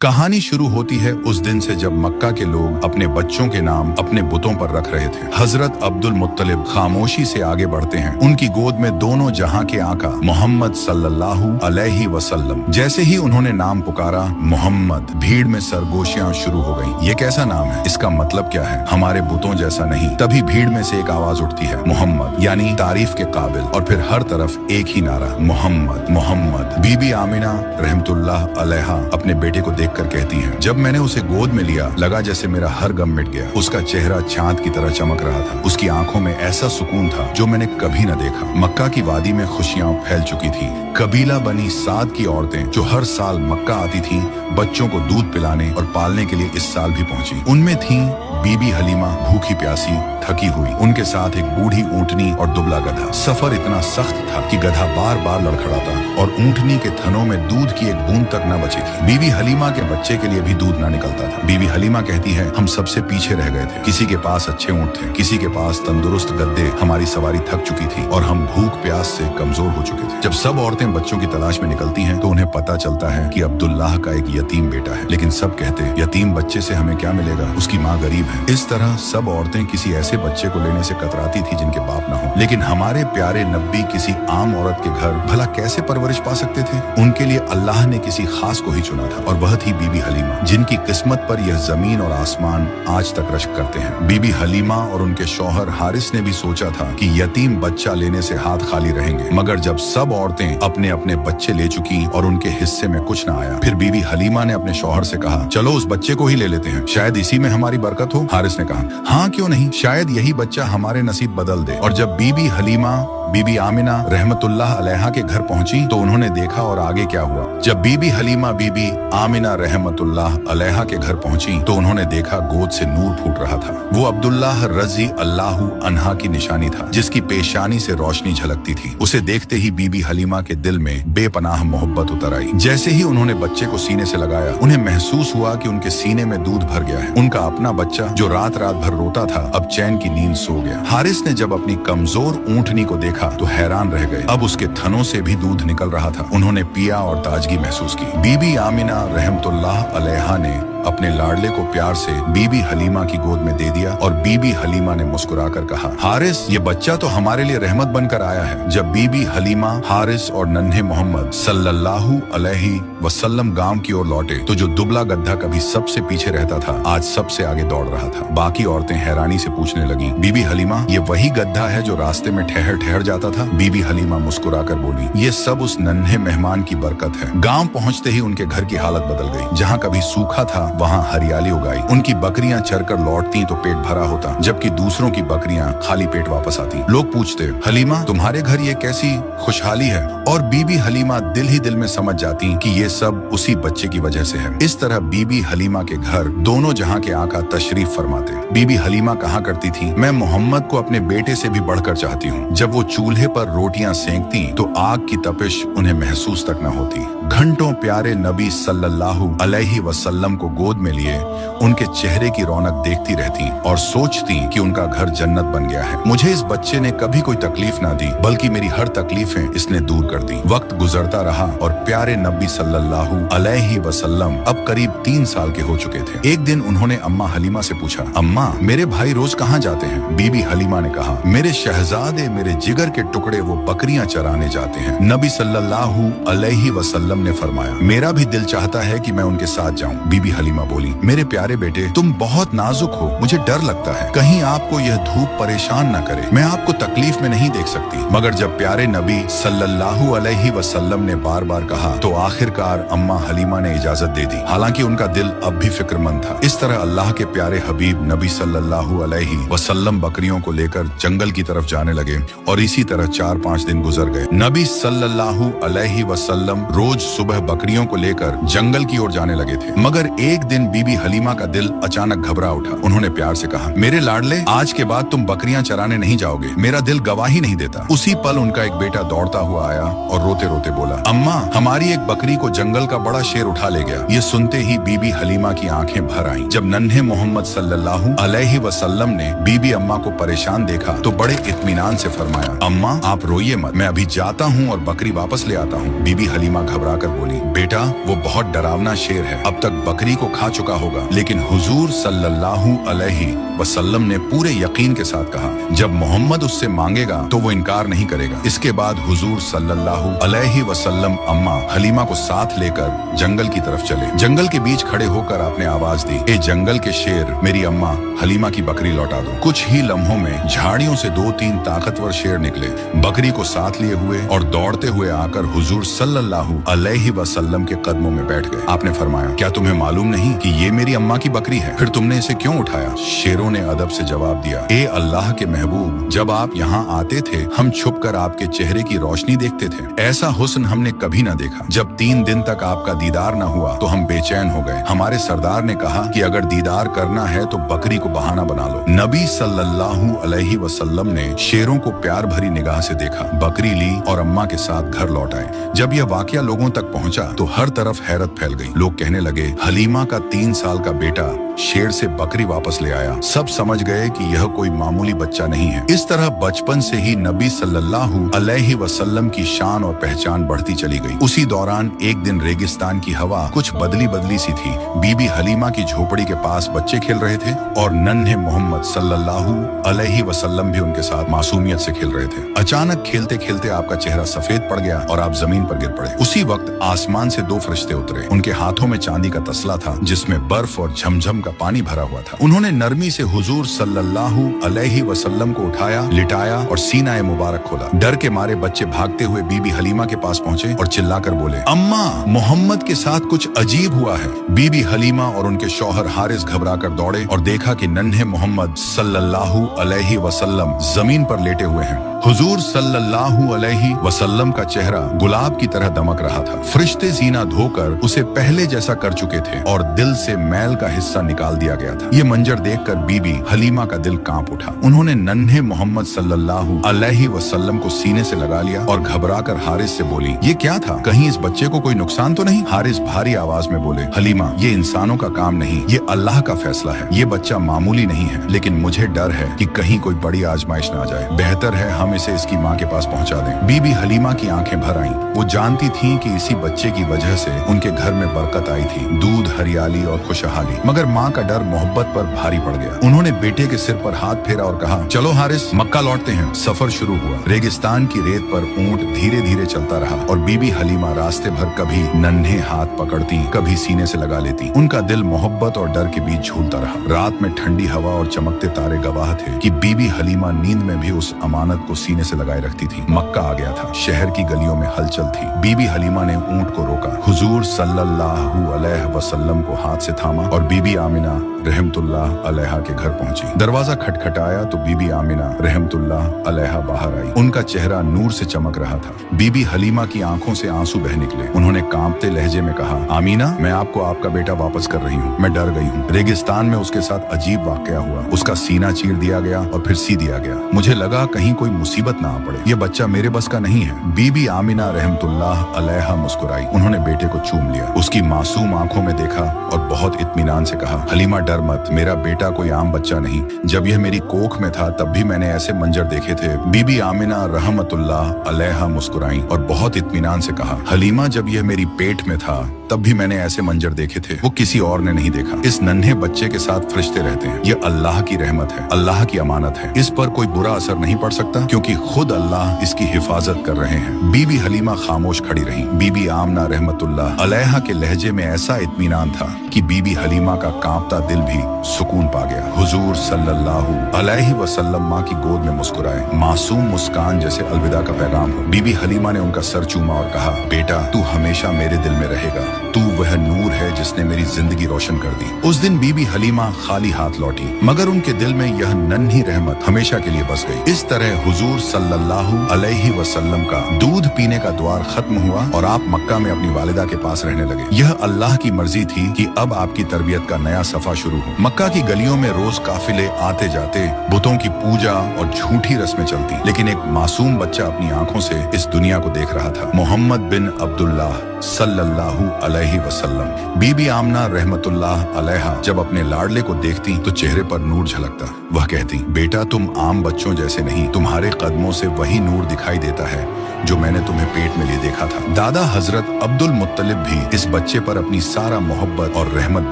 कहानी शुरू होती है उस दिन से जब मक्का के लोग अपने बच्चों के नाम अपने बुतों पर रख रहे थे। हजरत अब्दुल मुत्तलिब खामोशी से आगे बढ़ते हैं। उनकी गोद में दोनों जहां के आका मोहम्मद सल्लल्लाहु अलैहि वसल्लम। जैसे ही उन्होंने नाम पुकारा मोहम्मद, भीड़ में सरगोशियां शुरू हो गईं। ये कैसा नाम है? इसका मतलब क्या है? हमारे बुतों जैसा नहीं। तभी भीड़ में से एक आवाज उठती है, मोहम्मद, यानी तारीफ के काबिल। और फिर हर तरफ एक ही नारा, मोहम्मद मोहम्मद। बीबी आमिना रहमतुल्लाह अलैहा अपने बेटे को कर कहती हैं, जब मैंने उसे गोद में लिया लगा जैसे मेरा हर गम मिट गया। उसका चेहरा चांद की तरह चमक रहा था। उसकी आंखों में ऐसा सुकून था जो मैंने कभी न देखा। मक्का की वादी में खुशियां फैल चुकी थी। कबीला बनी साद की औरतें जो हर साल मक्का आती थीं, बच्चों को दूध पिलाने और पालने के लिए इस साल भी पहुंची। उनमें थीं बीबी हलीमा, भूखी प्यासी थकी हुई। उनके साथ एक बूढ़ी ऊंटनी और दुबला गधा। सफर इतना सख्त था कि गधा बार बार लड़खड़ाता और ऊंटनी के थनों में दूध की एक बूंद तक न बची थी। बीबी हलीमा के बच्चे के लिए भी दूध ना निकलता था। बीबी हलीमा कहती है, हम सबसे पीछे रह गए थे। किसी के पास अच्छे ऊंट थे, किसी के पास तंदुरुस्त गद्दे। हमारी सवारी थक चुकी थी और हम भूख प्यास से कमजोर हो चुके थे। जब सब औरतें बच्चों की तलाश में निकलती हैं तो उन्हें पता चलता है कि अब्दुल्लाह का एक यतीम बेटा है। लेकिन सब कहते, यतीम बच्चे से हमें क्या मिलेगा, उसकी माँ गरीब है। इस तरह सब औरतें किसी ऐसे बच्चे को लेने से कतराती थी जिनके बाप ना हो। लेकिन हमारे प्यारे नबी किसी आम औरत के घर भला कैसे परवरिश पा सकते थे? उनके लिए अल्लाह ने किसी खास को ही चुना था और वह थी बीबी हलीमा, जिनकी किस्मत पर यह जमीन और आसमान आज तक रश्क करते हैं। बीबी हलीमा और उनके शौहर हारिस ने भी सोचा था कि यतीम बच्चा लेने से हाथ खाली रहेंगे। मगर जब सब औरतें अपने अपने बच्चे ले चुकी और उनके हिस्से में कुछ न आया, फिर बीबी हलीमा ने अपने शौहर से कहा, चलो उस बच्चे को ही ले लेते हैं, शायद इसी में हमारी बरकत हो। हारिस ने कहा, हाँ क्यों नहीं, शायद यही बच्चा हमारे नसीब बदल दे। और जब बीबी हलीमा बीबी आमिना रहमतुल्लाह अलैहा के घर पहुंची तो उन्होंने देखा और आगे क्या हुआ। जब बीबी हलीमा बीबी आमिना रहमतुल्लाह अलैहा के घर पहुंची तो उन्होंने देखा गोद से नूर फूट रहा था। वो अब्दुल्लाह रजी अल्लाहु अन्हा की निशानी था, जिसकी पेशानी से रोशनी झलकती थी। उसे देखते ही बीबी हलीमा के दिल में बेपनाह मोहब्बत उतर आई। जैसे ही उन्होंने बच्चे को सीने से लगाया, उन्हें महसूस हुआ कि उनके सीने में दूध भर गया है। उनका अपना बच्चा जो रात रात भर रोता था अब चैन की नींद सो गया। हारिस ने जब अपनी कमजोर ऊंटनी को देखा तो हैरान रह गए। अब उसके थनों से भी दूध निकल रहा था। उन्होंने पिया और ताजगी महसूस की। बीबी आमिना रहमतुल्लाह अलैहा ने अपने लाडले को प्यार से बीबी हलीमा की गोद में दे दिया और बीबी हलीमा ने मुस्कुराकर कहा, हारिस, ये बच्चा तो हमारे लिए रहमत बनकर आया है। जब बीबी हलीमा, हारिस और नन्हे मोहम्मद सल्लल्लाहु अलैहि वसल्लम गांव की ओर लौटे तो जो दुबला गधा कभी सबसे पीछे रहता था आज सबसे आगे दौड़ रहा था। बाकी औरतें हैरानी से पूछने लगी, बीबी हलीमा, ये वही गधा है जो रास्ते में ठहर ठहर जाता था? बीबी हलीमा मुस्कुराकर बोली, ये सब उस नन्हे मेहमान की बरकत है। गाँव पहुँचते ही उनके घर की हालत बदल गई। जहाँ कभी सूखा था वहाँ हरियाली उगाई। उनकी बकरियां चरकर लौटती तो पेट भरा होता, जबकि दूसरों की बकरियां खाली पेट वापस आती। लोग पूछते, हलीमा, तुम्हारे घर ये कैसी खुशहाली है? और बीबी हलीमा दिल ही दिल में समझ जाती कि ये सब उसी बच्चे की वजह से है। इस तरह बीबी हलीमा के घर दोनों जहां के आका तशरीफ फरमाते। बीबी हलीमा कहा करती थी, मैं मोहम्मद को अपने बेटे से भी बढ़कर चाहती हूँ। जब वो चूल्हे पर रोटियां सेंकती तो आग की तपिश उन्हें महसूस तक न होती। घंटों प्यारे नबी सल्लल्लाहु अलैहि वसल्लम को गोद में लिए उनके चेहरे की रौनक देखती रहती और सोचती कि उनका घर जन्नत बन गया है। मुझे इस बच्चे ने कभी कोई तकलीफ ना दी, बल्कि मेरी हर तकलीफें इसने दूर कर दी। वक्त गुजरता रहा और प्यारे नबी सल्लल्लाहु अलैहि वसल्लम अब करीब 3 साल के हो चुके थे। एक दिन उन्होंने अम्मा हलीमा से पूछा, अम्मा, मेरे भाई रोज कहाँ जाते हैं? बीबी हलीमा ने कहा, मेरे शहजादे, मेरे जिगर के टुकड़े, वो बकरियां चराने जाते हैं। नबी सल्लल्लाहु अलैहि वसल्लम ने फरमाया, मेरा भी दिल चाहता है कि मैं उनके साथ जाऊं। बीबी हलीमा बोली, मेरे प्यारे बेटे, तुम बहुत नाजुक हो, मुझे डर लगता है कहीं आपको यह धूप परेशान न करे। मैं आपको तकलीफ में नहीं देख सकती। मगर जब प्यारे नबी सल्लल्लाहु अलैहि वसल्लम ने बार बार कहा तो आखिरकार अम्मा हलीमा ने इजाजत दे दी। हालांकि उनका दिल अब भी फिक्रमंद था। इस तरह अल्लाह के प्यारे हबीब नबी सल्लल्लाहु अलैहि वसल्लम बकरियों को लेकर जंगल की तरफ जाने लगे और इसी तरह 4-5 दिन गुजर गए। नबी सल्लल्लाहु अलैहि वसल्लम रोज सुबह बकरियों को लेकर जंगल की ओर जाने लगे थे। मगर एक एक दिन बीबी हलीमा का दिल अचानक घबरा उठा। उन्होंने प्यार से कहा, मेरे लाडले, आज के बाद तुम बकरियां चराने नहीं जाओगे, मेरा दिल गवाही नहीं देता। उसी पल उनका एक बेटा दौड़ता हुआ आया और रोते रोते बोला, अम्मा, हमारी एक बकरी को जंगल का बड़ा शेर उठा ले गया। ये सुनते ही बीबी हलीमा की आंखें भर आईं। जब नन्हे मोहम्मद सल्लल्लाहु अलैहि वसल्लम ने बीबी अम्मा को परेशान देखा तो बड़े इत्मीनान से फरमाया, अम्मा आप रोइए मत, मैं अभी जाता हूँ और बकरी वापस ले आता हूँ। बीबी हलीमा घबरा कर बोली, बेटा वो बहुत डरावना शेर है, अब तक बकरी को खा चुका होगा। लेकिन हुजूर सल्लल्लाहु अलैहि वसल्लम ने पूरे यकीन के साथ कहा, जब मोहम्मद उससे मांगेगा तो वो इनकार नहीं करेगा। इसके बाद हुजूर सल्लल्लाहु अलैहि वसल्लम अम्मा हलीमा को साथ लेकर जंगल की तरफ चले। जंगल के बीच खड़े होकर आपने आवाज दी, ए जंगल के शेर, मेरी अम्मा हलीमा की बकरी लौटा दो। कुछ ही लम्हों में झाड़ियों से 2-3 ताकतवर शेर निकले, बकरी को साथ लिए हुए और दौड़ते हुए आकर हुजूर सल्लल्लाहु अलैहि वसल्लम के कदमों में बैठ गए। आपने फरमाया, क्या तुम्हें मालूम नहीं कि ये मेरी अम्मा की बकरी है? फिर तुमने इसे क्यों उठाया? शेरों ने अदब से जवाब दिया, ए अल्लाह के महबूब, जब आप यहाँ आते थे हम छुपकर आपके चेहरे की रोशनी देखते थे। ऐसा हुस्न हमने कभी न देखा। जब 3 दिन तक आपका दीदार न हुआ तो हम बेचैन हो गए। हमारे सरदार ने कहा कि अगर दीदार करना है तो बकरी को बहाना बना लो। नबी सल्लल्लाहु अलैहि वसल्लम ने शेरों को प्यार भरी निगाह से देखा, बकरी ली और अम्मा के साथ घर लौट आए। जब यह वाकया लोगों तक पहुंचा तो हर तरफ हैरत फैल गई। लोग कहने लगे, हलीमा का 3 साल का बेटा शेर से बकरी वापस ले आया। सब समझ गए कि यह कोई मामूली बच्चा नहीं है। इस तरह बचपन से ही नबी सल्लल्लाहु अलैहि वसल्लम की शान और पहचान बढ़ती चली गई। उसी दौरान एक दिन रेगिस्तान की हवा कुछ बदली बदली सी थी। बीबी हलीमा की झोपड़ी के पास बच्चे खेल रहे थे और नन्हे मोहम्मद सल्लल्लाहु अलैहि वसल्लम भी उनके साथ मासूमियत से खेल रहे थे। अचानक खेलते खेलते आपका चेहरा सफेद पड़ गया और आप जमीन पर गिर पड़े। उसी वक्त आसमान से 2 फरिश्ते उतरे। उनके हाथों में चांदी का तसला था जिसमें बर्फ और झमझम का पानी भरा हुआ था। उन्होंने नरमी से हुजूर सल्लल्लाहु अलैहि वसल्लम को उठाया, लिटाया और सीना मुबारक खोला। डर के मारे बच्चे भागते हुए बीबी हलीमा के पास पहुंचे और चिल्लाकर बोले, अम्मा, मोहम्मद के साथ कुछ अजीब हुआ है। बीबी हलीमा और उनके शौहर हारिस घबराकर दौड़े और देखा कि नन्हे मोहम्मद सल्लल्लाहु अलैहि वसल्लम जमीन पर लेटे हुए हैं। हुजूर सल्लल्लाहु अलैहि वसल्लम का चेहरा गुलाब की तरह दमक रहा था। फरिश्ते सीना धोकर उसे पहले जैसा कर चुके थे और दिल से मैल का हिस्सा निकाल दिया गया था। ये मंजर देखकर बीबी हलीमा का दिल कांप उठा। उन्होंने नन्हे मोहम्मद सल्लल्लाहु अलैहि वसल्लम को सीने से लगा लिया और घबराकर हारिस से बोली, ये क्या था? कहीं इस बच्चे को कोई नुकसान तो नहीं? हारिस भारी आवाज में बोले, हलीमा, ये इंसानों का काम नहीं, ये अल्लाह का फैसला है। ये बच्चा मामूली नहीं है, लेकिन मुझे डर है कि कहीं कोई बड़ी आजमाइश न आ जाए। बेहतर है हम इसे इसकी माँ के पास पहुंचा दें। बीबी हलीमा की आंखें भर आईं। वो जानती थीं कि इसी बच्चे की वजह से उनके घर में बरकत आई थी, दूध, हरियाली और खुशहाली। मगर माँ का डर मोहब्बत पर भारी पड़ गया। उन्होंने बेटे के सिर पर हाथ फेरा और कहा, चलो हारिस, मक्का लौटते हैं। सफर शुरू हुआ। रेगिस्तान की रेत पर ऊंट धीरे धीरे चलता रहा और बीबी हलीमा रास्ते भर कभी नन्हे हाथ पकड़ती, कभी सीने से लगा लेती। उनका दिल मोहब्बत और डर के बीच झूलता रहा। रात में ठंडी हवा और चमकते तारे गवाह थे कि बीबी हलीमा नींद में भी उस अमानत को सीने से लगाए रखती थी। मक्का आ गया था। शहर की गलियों में हलचल थी। बीबी हलीमा ने ऊंट को रोका, हुजूर सल्लल्लाहु अलैहि वसल्लम को हाथ से थामा और बीबी आमिना रहमतुल्लाह अलैहा के घर पहुंची। दरवाजा खटखटाया तो बीबी आमिना रहमतुल्लाह अलैहा बाहर आई। उनका चेहरा नूर से चमक रहा था। बीबी हलीमा की आंखों से आंसू बह निकले। उन्होंने कांपते लहजे में कहा, आमीना, मैं आपको आपका बेटा वापस कर रही हूँ। मैं डर गई हूँ। रेगिस्तान में उसके साथ अजीब वाकया हुआ। उसका सीना चीर दिया गया और फिर सी दिया गया। मुझे लगा कहीं कोई मुसीबत ना आ पड़े। ये बच्चा मेरे बस का नहीं है। बीबी आमिना रहमतुल्लाह अलैहा मुस्कुराई। उन्होंने बेटे को चूम लिया, उसकी मासूम आंखों में देखा और बहुत इत्मीनान से कहा, हलीमा डर मत, मेरा बेटा कोई आम बच्चा नहीं। जब यह मेरी कोख में था तब भी मैंने ऐसे मंजर देखे थे। बीबी आमिना रहमतुल्लाह अलैहा मुस्कुराई और बहुत इत्मीनान से कहा, हलीमा जब यह मेरी पेट में था तब भी मैंने ऐसे मंजर देखे थे, वो किसी और ने नहीं देखा। इस नन्हे बच्चे के साथ फरिश्ते रहते हैं। ये अल्लाह की रहमत है, अल्लाह की अमानत है। इस पर कोई बुरा असर नहीं पड़ सकता क्योंकि खुद अल्लाह इसकी हिफाजत कर रहे हैं। बीबी हलीमा खामोश खड़ी रही। बीबी आमना रहमतुल्लाह अलैहा के लहजे में ऐसा इत्मीनान था कि बीबी हलीमा का कांपता दिल भी सुकून पा गया। हुजूर सल्लल्लाहु अलैहि वसल्लम माँ की गोद में मुस्कुराए, मासूम मुस्कान जैसे अलविदा का पैगाम हो। बीबी हलीमा ने उनका सर चूमा और कहा, बेटा तू हमेशा मेरे दिल में रहेगा। तू वह नूर है जिसने मेरी जिंदगी रोशन कर दी। उस दिन बीबी हलीमा खाली हाथ लौटी, मगर उनके दिल में यह नन्ही रहमत हमेशा के लिए बस गई। इस तरह हुजूर सल्लल्लाहु अलैहि वसल्लम का दूध पीने का द्वार खत्म हुआ और आप मक्का में अपनी वालिदा के पास रहने लगे। यह अल्लाह की मर्जी थी कि अब आपकी तरबियत का नया सफा शुरू हो। मक्का की गलियों में रोज काफिले आते जाते, बुतों की पूजा और झूठी रस्में चलती, लेकिन एक मासूम बच्चा अपनी आंखों से इस दुनिया को देख रहा था। मोहम्मद बिन अब्दुल्लाह सल्लल्लाहु अलैहि वसल्लम। बीबी आमना रहमतुल्लाह अलैहा जब अपने लाडले को देखती तो चेहरे पर नूर झलकता। वह कहती, बेटा तुम आम बच्चों जैसे नहीं, तुम्हारे कदमों से वही नूर दिखाई देता है जो मैंने तुम्हें पेट में लिए देखा था। दादा हजरत अब्दुल मुत्तलिब भी इस बच्चे पर अपनी सारा मोहब्बत और रहमत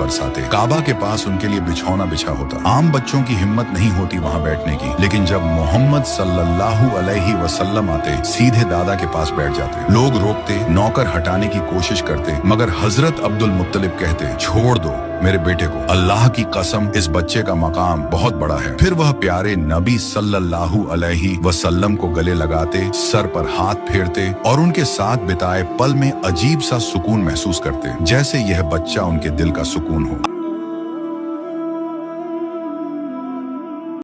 बरसाते। काबा के पास उनके लिए बिछौना बिछा होता। आम बच्चों की हिम्मत नहीं होती वहां बैठने की, लेकिन जब मोहम्मद सल्लल्लाहु अलैहि वसल्लम आते, सीधे दादा के पास बैठ जाते। लोग रोकते, नौकर हटाने की कोशिश करते, मगर हजरत अब्दुल मुत्तलिब कहते, छोड़ दो मेरे बेटे को, अल्लाह की कसम इस बच्चे का मकाम बहुत बड़ा है। फिर वह प्यारे नबी सल्लल्लाहु अलैहि वसल्लम को गले लगाते, सर पर हाथ फेरते और उनके साथ बिताए पल में अजीब सा सुकून महसूस करते, जैसे यह बच्चा उनके दिल का सुकून हो।